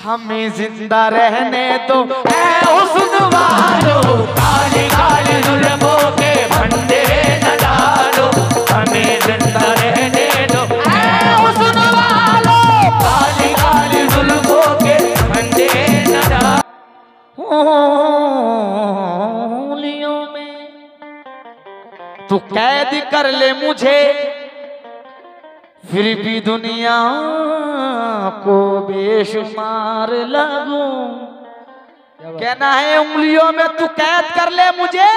हमें जिंदा रहने दो ऐ हुस्न वालों, काली काली जुल्फों के फंदे न डालो, हमें जिंदा रहने दो ऐ हुस्न वालों, काली काली जुल्फों के फंदे न डालो। उंगलियों में तू कैद कर ले मुझे, फिर भी दुनिया को बेशुमार लगूं। कहना है उंगलियों में तू कैद कर ले मुझे,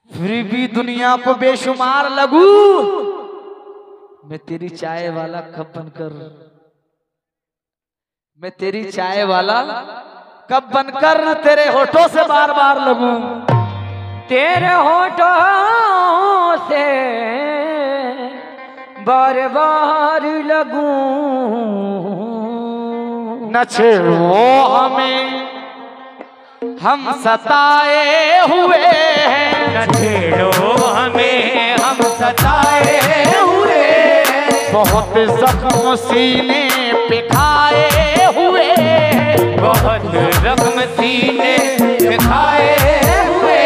फिर भी दुनिया को बेशुमार लगूं। मैं तेरी चाय वाला कब बनकर, मैं तेरी चाय वाला कब बनकर तेरे होठों से बार बार लगूं। तेरे होठों से बार बार लगूं। न छेड़ो हमें हम सताए हुए हैं, न छेड़ो हमें हम सताए हुए, बहुत जख्म सीने पे खाए हुए, बहुत जख्म सीने पे खाए हुए।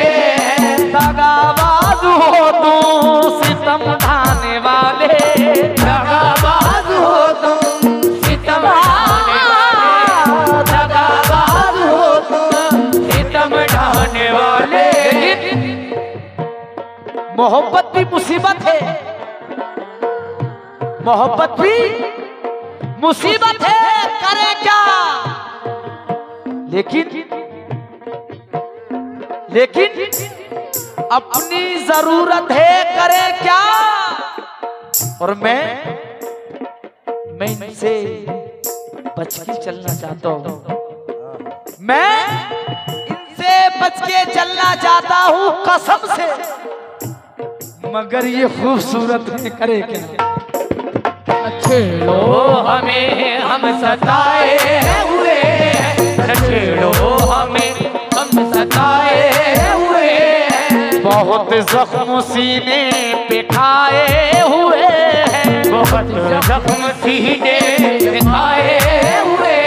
दगाबाज हो तुम सितम ढाने वाले, दगाबाज हो तुम सितम ढाने वाले, दगाबाज हो तुम सितम ढाने वाले। मोहब्बत भी मुसीबत है, मोहब्बत भी मुसीबत है, करे क्या। लेकिन अपनी जरूरत है, करे क्या। और मैं इनसे बच के चलना चाहता हूँ, मैं इनसे बच के चलना चाहता हूँ कसम से, मगर ये खूबसूरत है, करे क्या। छेड़ो हमें हम सताए हुए, छेड़ो हमें हम सताए हुए, बहुत जख्म सीने पे खाए हुए, बहुत जख्म सीने पे खाए हुए।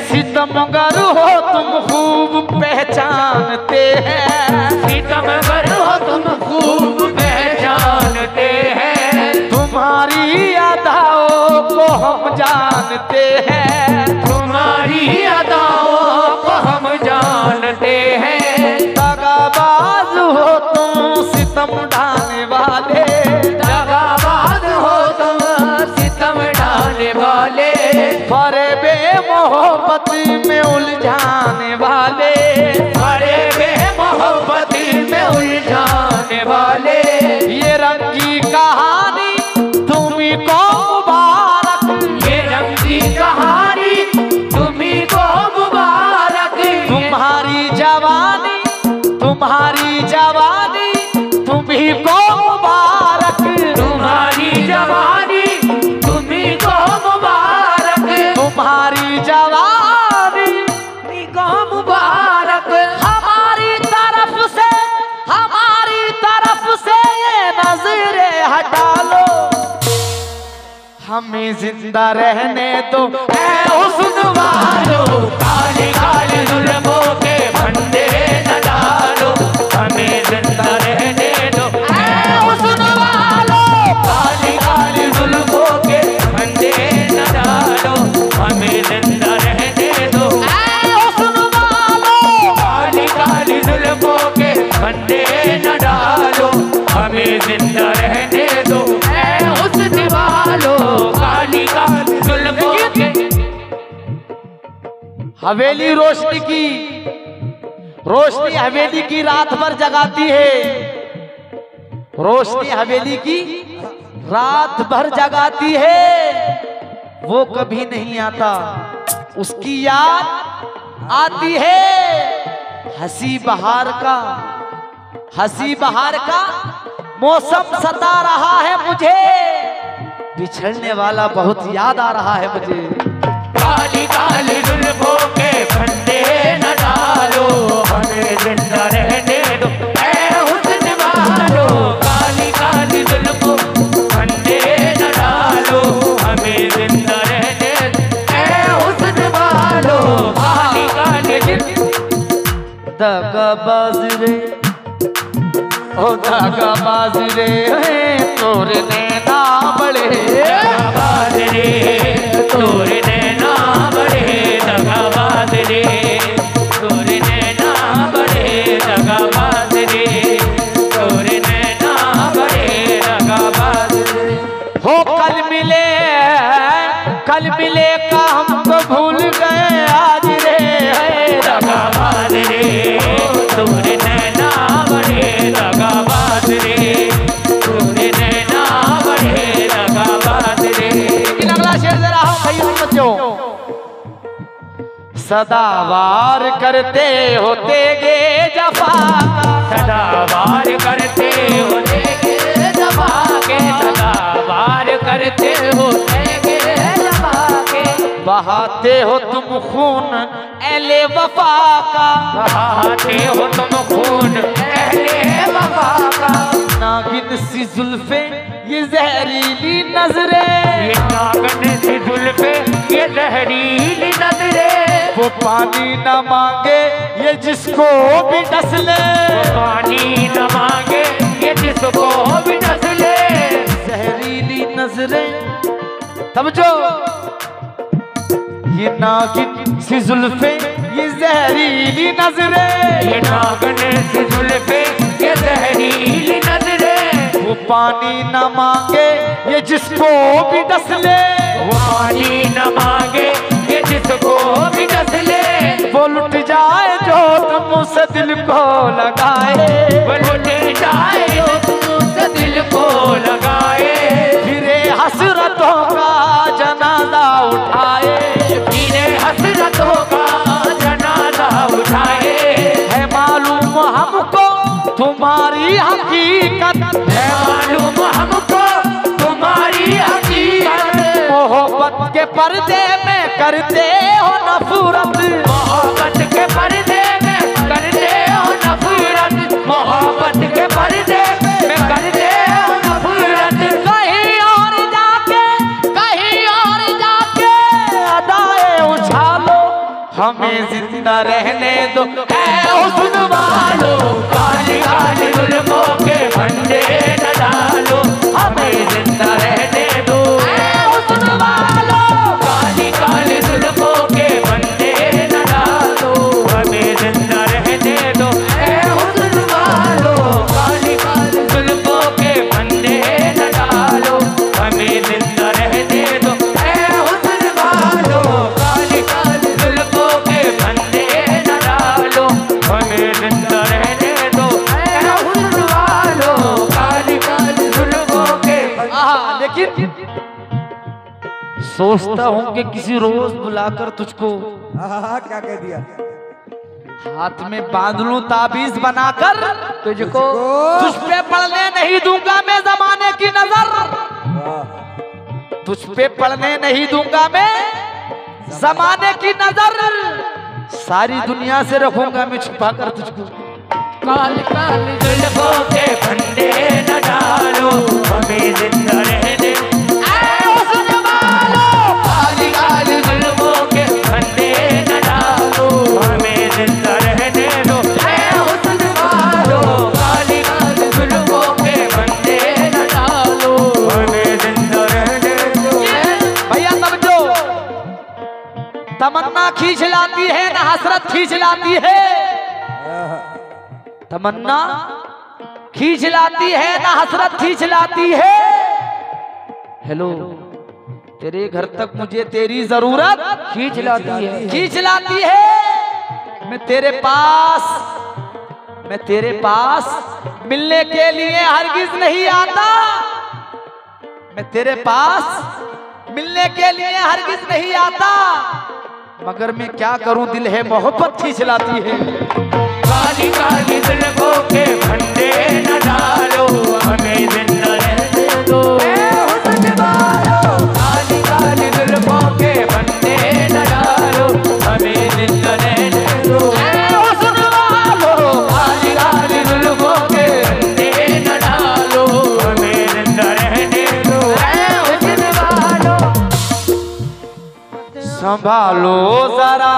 सितमगर हो तुम खूब पहचानते हैं, सितमगर हो तुम खूब पहचानते हैं, तुम्हारी अदाओं को हम जानते हैं, तुम्हारी अदाओं को हम जानते हैं। दगाबाज हो तुम सितम ढाने वाले, दगाबाज हो तुम सितम ढाने वाले, फरेबे मोहब्बत में उलझाने वाले, फरेबे मोहब्बत में उलझाने वाले। ये रंगी कहानी तुम्हीं को मुबारक, ये रंगी कहानी तुम्हीं को मुबारक, तुम्हारी जवानी तुम्हीं को मुबारक, तुम्हारी जवानी तुम्हीं को मुबारक, तुम्हारी जवानी तुम्हीं को मुबारक। हमारी तरफ से ये नजरें हटा लो, हमें जिंदा रहने दो ऐ हुस्न वालों, काली काली जुल्फों के फंदे न डालो, हमें जिंदा रहने दो ऐ हुस्न वालों, काली काली जुल्फों के फंदे न डालो, हमें जिंदा रहने दो ऐ हुस्न वालों, काली काली जुल्फों के फंदे न डालो, हमें जिंदा रहने दो ऐ हुस्न वालों, काली काली जुल्फों के। हवेली रोशनी हवेली की रात भर जगाती है, रोशनी हवेली की रात भर जगाती है, वो कभी नहीं आता, उसकी याद आती है। हंसी बहार का मौसम सता रहा है मुझे, बिछड़ने वाला बहुत याद आ रहा है मुझे। काली काली जुल्फों के फंदे न डालो, हमें जिंदा रहने दो ऐ हुस्न वालों, काली काली जुल्फों फंदे न डालो, हमें जिंदा रहने दो दगाबाज रे ओ दगाबाज रे तोरे नैना बड़े दगाबाज रे तोरे नैना बड़े दगाबाज रे तोरे नैना बड़े दगाबाज रे तोरे नैना बड़े दगाबाज रे। हो कल मिले का हम तो भूल गए आज रे दगाबाज रे तोरे नैना बड़े दगाबाज रे तोरे नैना बड़े दगाबाज रे। लेकिन अगला शेर जरा हो भाई बच्चों, सदावार करते होते गे जफा सदावार करते होते गे जफा के सदावार करते होते गे जफा के बहाते हो तुम खून एले वफा का बहाते हो तुम खून अहले वफा का। नागिन सी जुल्फे ये जहरीली नजरें ये नागन सी जुल्फे ये जहरीली नजरें वो पानी न मांगे ये जिसको भी डस ले पानी न मांगे ये जिसको भी डस ले। जहरीली नजरें तब जो ये नागिन सी जुल्फे ये जहरीली नजरें ये नागन सी जुल्फे ये जहरीली नजरें वो पानी न मांगे ये जिसको भी डस ले वो पानी न मांगे ये जिसको भी डस ले। वो लुट जाए जो तुम उसे दिल को लगाए वो लुट जाए जो तुम उसे दिल को लगाए फिरे हसरतों का जनाजा उठाए फिरे हसरतों का जनाजा उठाए। है मालूम हमको तुम्हारी हकीकत है मालूम हमको तुम्हारी हकीकत मोहब्बत के पर्दे में करते हो नफरत मोहब्बत के पर्दे में करते हो नफरत मोहब्बत के पर्दे में करते हो नफरत। कहीं और जाके अदाए उछालो हमें जिंदा रहने दो ऐ हुस्न वालो काली काली जुल्फों के फंदे न डालो हमें जिंदा रहने दो ऐ हुस्न वालो काली काली जुल्फों के फंदे न डालो हमें जिंदा रहने दो ऐ हुस्न वालो काली काली जुल्फों के फंदे न डालो हमें जिंदा रहने दो ऐ हुस्न वालो काली काली जुल्फों के फंदे न डालो हमें जिंदा रहने दो ऐ हुस्न वालो काली काली जुल्फों के। लेकिन सोचता हूँ कि किसी रोज बुलाकर तुझको क्या कह दिया? हाथ में बांध लूं ताबीज बनाकर तुझको तुझ पे पड़ने नहीं दूंगा मैं जमाने की नजर तुझ पे पड़ने नहीं दूंगा मैं जमाने की नजर सारी दुनिया से रखूंगा मैं छुपा कर तुझको। काली काली जुल्फों के फंदे न डालो हमें जिंदा रहने ऐ हुस्न वालो काली काली जुल्फों के फंदे न डालो हमें जिंदा रहने दो ऐ हुस्न वालो काली काली जुल्फों के फंदे न डालो हमें जिंदा रहने दो। भैया समझो, तमन्ना खींच लाती है ना हसरत खींच लाती है। तमन्ना खींच लाती है ना हसरत खींच लाती है। हेलो, तेरे घर तक मुझे तेरी जरूरत खींच लाती है खींच लाती है। मैं तेरे पास मिलने के लिए हरगिज नहीं आता। मैं तेरे पास मिलने के लिए हरगिज नहीं आता, मगर मैं क्या करूं दिल है मोहब्बत खींच लाती है। काली काली जुल्फों के फंदे न डालो हमें जिंदा रहने दो ऐ हुस्न वालो काली काली जुल्फों के फंदे न डालो हमें जिंदा रहने दो ऐ हुस्न वालो काली काली जुल्फों के फंदे न डालो हमें जिंदा रहने दो ऐ हुस्न वालो। संभालो जरा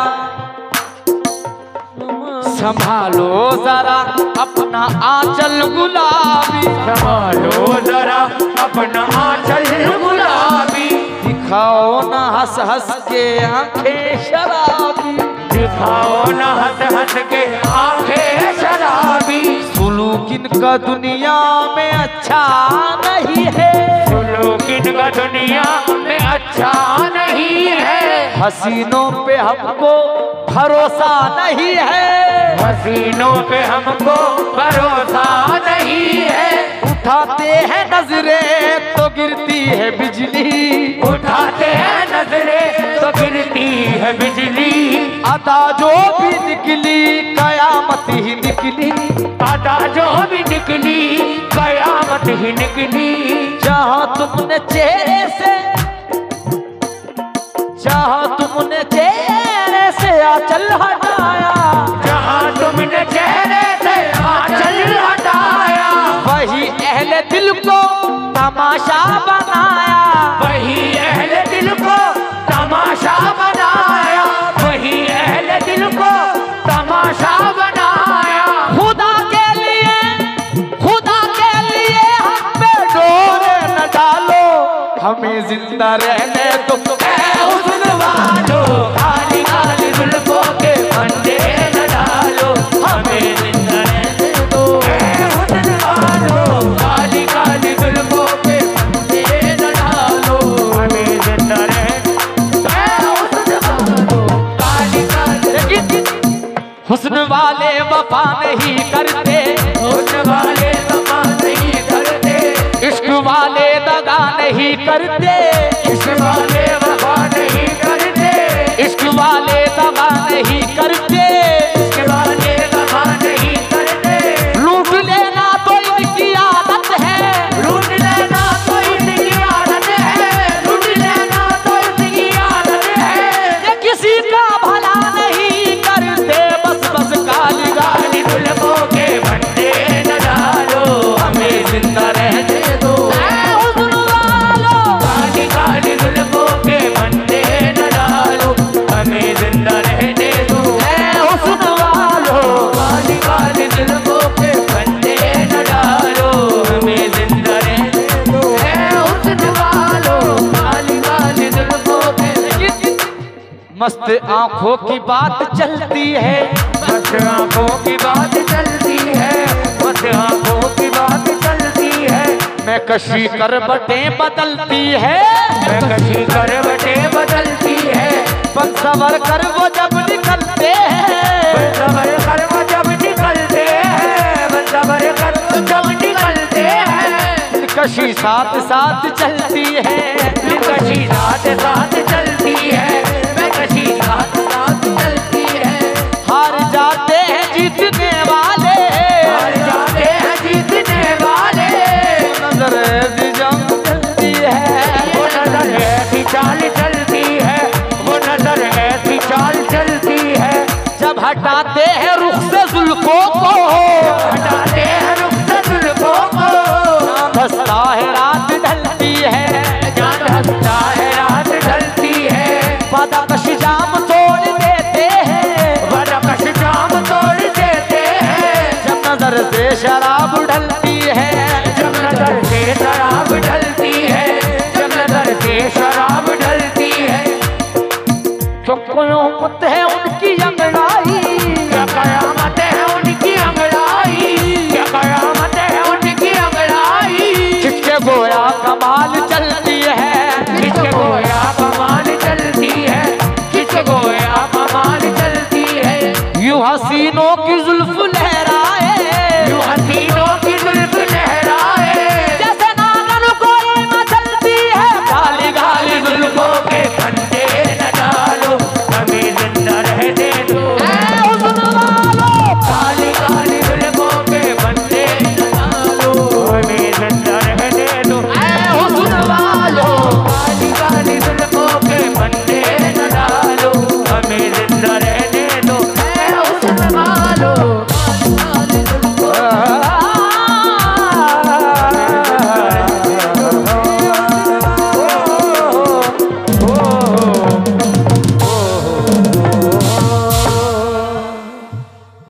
संभालो जरा अपना आंचल गुलाबी, संभालो जरा अपना आंचल गुलाबी, दिखाओ ना हंस हंस के आंखें शराबी, दिखाओ न हंस हंस के आंखें शराबी। सुलूक इनका दुनिया में अच्छा नहीं है, सुलूक इनका दुनिया में अच्छा नहीं है, हसीनों पे हमको भरोसा नहीं है, हसीनों पे हमको भरोसा नहीं है, उठाते हैं नजरें तो गिरती है बिजली, उठाते हैं नजरें तो गिरती है बिजली, अदा जो भी निकली कयामत ही निकली, अदा जो भी निकली कयामत ही निकली। जहाँ तुमने चेहरे से, जहाँ तुमने चेहरे से आंचल हटाया, जहाँ तुमने चेहरे से आंचल हटाया, वही अहले दिल को तमाशा बनाया, वही अहले दिल को तमाशा बनाया, वही अहले दिल को तमाशा बनाया। खुदा के लिए, खुदा के लिए हम पे डोरे न डालो, हमें जिंदा रहने दो। हुस्न वालो काली काली जुल्फों के फंदे न डालो, हमें जिंदा रहने दो। हुस्न वालो काली काली जुल्फों के फंदे न डालो, हमें जिंदा रहने दो। हुस्न वालो काली काली, हुस्न वाले वफा नहीं करते, हुस्न वाले वफा नहीं करते, इश्क वाले दगा नहीं करते, इश्क वाले वफा नहीं करते, इश्क वाले दगा नहीं करते, इश्क वाले वफा नहीं करते। लूट लेना तो इनकी आदत है, लूट लेना तो इनकी आदत है, लूट लेना तो इनकी आदत है। ये किसी का भला नहीं करते, बस बस काली काली जुल्फों के फंदे न डालो, हमें जिंदा रहने दो। हुस्न वालों, काली काली जुल्फों के फंदे न डालो, हमें जिंदा रहने दो। हुस्न वालों, काली काली जुल्फों के फंदे न डालो, हमें जिंदा रहने दो। हुस्न वालों काली काली जुल्फों के, मस्त आंखों की बात चलती है, मस्त आंखों की बात चलती है, मस्त आंखों की बात चलती है। मैं कशी करवटें बदलती है, मैं कशी करवटें बदलती है, बंसवर कर वो जब निकलते हैं, बंसवर कर वो जब निकलते हैं, बंसवर कर वो जब निकलते हैं। कशी साथ साथ चलती है, कशी साथ साथ चलती है, मैं कशी साथ साथ चलती है। हार जाते हैं जीतने वाले, हार जाते हैं जीतने वाले, नजर ऐसी जंग चलती है, वो नजर ऐसी चाल चलती है, वो नजर ऐसी चाल चलती है। जब हटाते हैं रुख से जुल्फों को, हटाते हैं रुख से जुल्फों को, धसता है रात ढलती है, जान हंसता है रात ढलती है, बदकश जाम तोड़ देते हैं, बदकश जाम तोड़ देते हैं। जब नजर से शराब ढलती है, जब नजर से शराब ढलती है, जब नजर से शराब ढलती है। जो क़यामत है